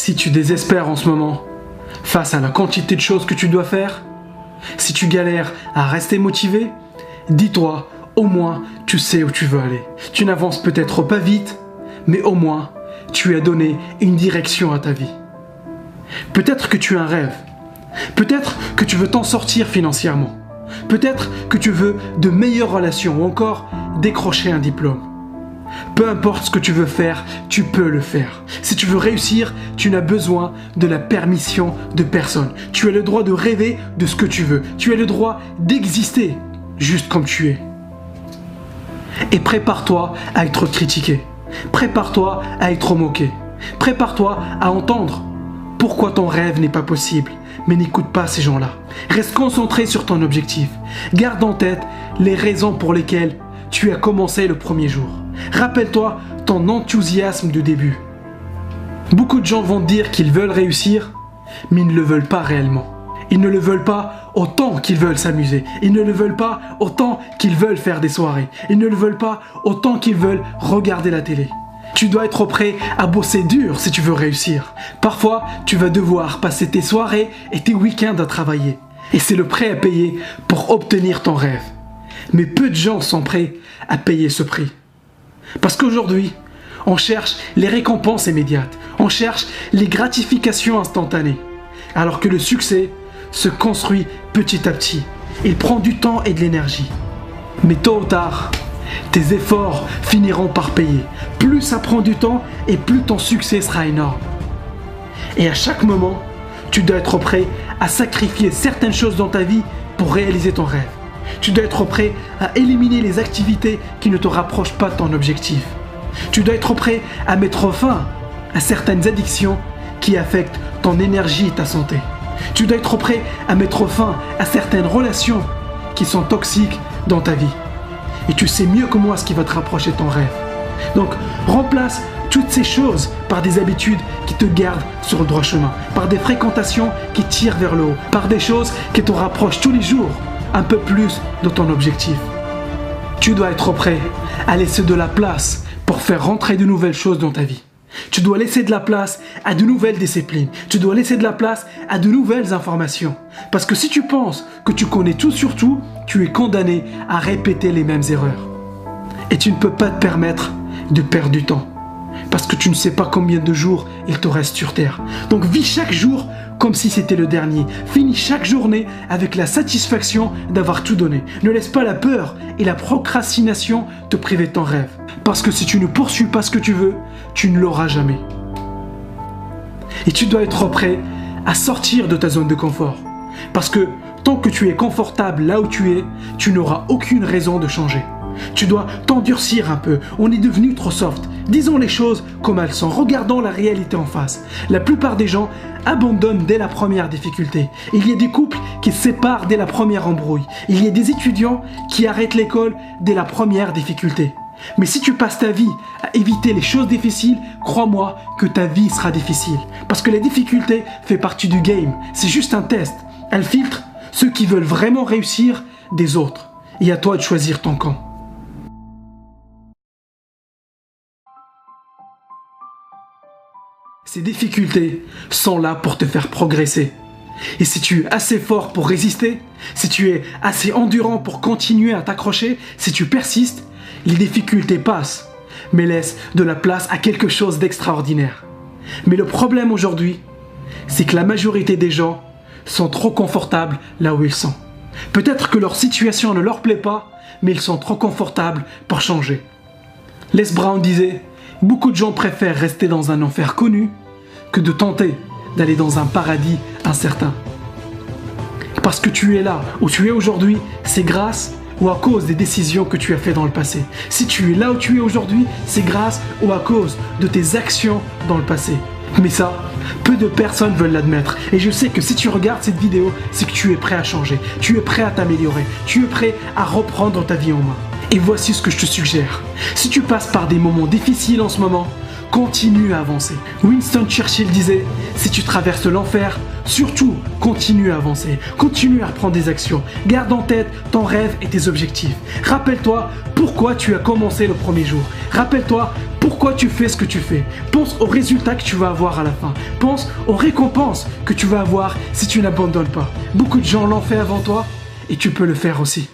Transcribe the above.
Si tu désespères en ce moment, face à la quantité de choses que tu dois faire, si tu galères à rester motivé, dis-toi, au moins tu sais où tu veux aller. Tu n'avances peut-être pas vite, mais au moins tu as donné une direction à ta vie. Peut-être que tu as un rêve, peut-être que tu veux t'en sortir financièrement, peut-être que tu veux de meilleures relations ou encore décrocher un diplôme. Peu importe ce que tu veux faire, tu peux le faire. Si tu veux réussir, tu n'as besoin de la permission de personne. Tu as le droit de rêver de ce que tu veux. Tu as le droit d'exister juste comme tu es. Et prépare-toi à être critiqué. Prépare-toi à être moqué. Prépare-toi à entendre pourquoi ton rêve n'est pas possible. Mais n'écoute pas ces gens-là. Reste concentré sur ton objectif. Garde en tête les raisons pour lesquelles tu as commencé le premier jour. Rappelle-toi ton enthousiasme de début. Beaucoup de gens vont dire qu'ils veulent réussir, mais ils ne le veulent pas réellement. Ils ne le veulent pas autant qu'ils veulent s'amuser. Ils ne le veulent pas autant qu'ils veulent faire des soirées. Ils ne le veulent pas autant qu'ils veulent regarder la télé. Tu dois être prêt à bosser dur si tu veux réussir. Parfois, tu vas devoir passer tes soirées et tes week-ends à travailler. Et c'est le prix à payer pour obtenir ton rêve. Mais peu de gens sont prêts à payer ce prix. Parce qu'aujourd'hui, on cherche les récompenses immédiates. On cherche les gratifications instantanées. Alors que le succès se construit petit à petit. Il prend du temps et de l'énergie. Mais tôt ou tard, tes efforts finiront par payer. Plus ça prend du temps et plus ton succès sera énorme. Et à chaque moment, tu dois être prêt à sacrifier certaines choses dans ta vie pour réaliser ton rêve. Tu dois être prêt à éliminer les activités qui ne te rapprochent pas de ton objectif. Tu dois être prêt à mettre fin à certaines addictions qui affectent ton énergie et ta santé. Tu dois être prêt à mettre fin à certaines relations qui sont toxiques dans ta vie. Et tu sais mieux que moi ce qui va te rapprocher de ton rêve. Donc, remplace toutes ces choses par des habitudes qui te gardent sur le droit chemin, par des fréquentations qui tirent vers le haut, par des choses qui te rapprochent tous les jours un peu plus de ton objectif. Tu dois être prêt à laisser de la place pour faire rentrer de nouvelles choses dans ta vie. Tu dois laisser de la place à de nouvelles disciplines. Tu dois laisser de la place à de nouvelles informations. Parce que si tu penses que tu connais tout sur tout, tu es condamné à répéter les mêmes erreurs. Et tu ne peux pas te permettre de perdre du temps. Parce que tu ne sais pas combien de jours il te reste sur Terre. Donc vis chaque jour comme si c'était le dernier. Finis chaque journée avec la satisfaction d'avoir tout donné. Ne laisse pas la peur et la procrastination te priver de ton rêve. Parce que si tu ne poursuis pas ce que tu veux, tu ne l'auras jamais. Et tu dois être prêt à sortir de ta zone de confort. Parce que tant que tu es confortable là où tu es, tu n'auras aucune raison de changer. Tu dois t'endurcir un peu. On est devenu trop soft. Disons les choses comme elles sont. Regardons la réalité en face. La plupart des gens abandonnent dès la première difficulté. Il y a des couples qui se séparent dès la première embrouille. Il y a des étudiants qui arrêtent l'école dès la première difficulté. Mais si tu passes ta vie à éviter les choses difficiles, crois-moi que ta vie sera difficile. Parce que la difficulté fait partie du game. C'est juste un test. Elle filtre ceux qui veulent vraiment réussir des autres. Et à toi de choisir ton camp. Ces difficultés sont là pour te faire progresser. Et si tu es assez fort pour résister, si tu es assez endurant pour continuer à t'accrocher, si tu persistes, les difficultés passent, mais laissent de la place à quelque chose d'extraordinaire. Mais le problème aujourd'hui, c'est que la majorité des gens sont trop confortables là où ils sont. Peut-être que leur situation ne leur plaît pas, mais ils sont trop confortables pour changer. Les Brown disait « Beaucoup de gens préfèrent rester dans un enfer connu que de tenter d'aller dans un paradis incertain. » Parce que tu es là où tu es aujourd'hui, c'est grâce ou à cause des décisions que tu as faites dans le passé. Si tu es là où tu es aujourd'hui, c'est grâce ou à cause de tes actions dans le passé. Mais ça, peu de personnes veulent l'admettre. Et je sais que si tu regardes cette vidéo, c'est que tu es prêt à changer. Tu es prêt à t'améliorer. Tu es prêt à reprendre ta vie en main. Et voici ce que je te suggère. Si tu passes par des moments difficiles en ce moment, continue à avancer. Winston Churchill disait « Si tu traverses l'enfer, surtout continue à avancer. Continue à reprendre des actions. Garde en tête ton rêve et tes objectifs. Rappelle-toi pourquoi tu as commencé le premier jour. Rappelle-toi pourquoi tu fais ce que tu fais. Pense aux résultats que tu vas avoir à la fin. Pense aux récompenses que tu vas avoir si tu n'abandonnes pas. Beaucoup de gens l'ont fait avant toi et tu peux le faire aussi.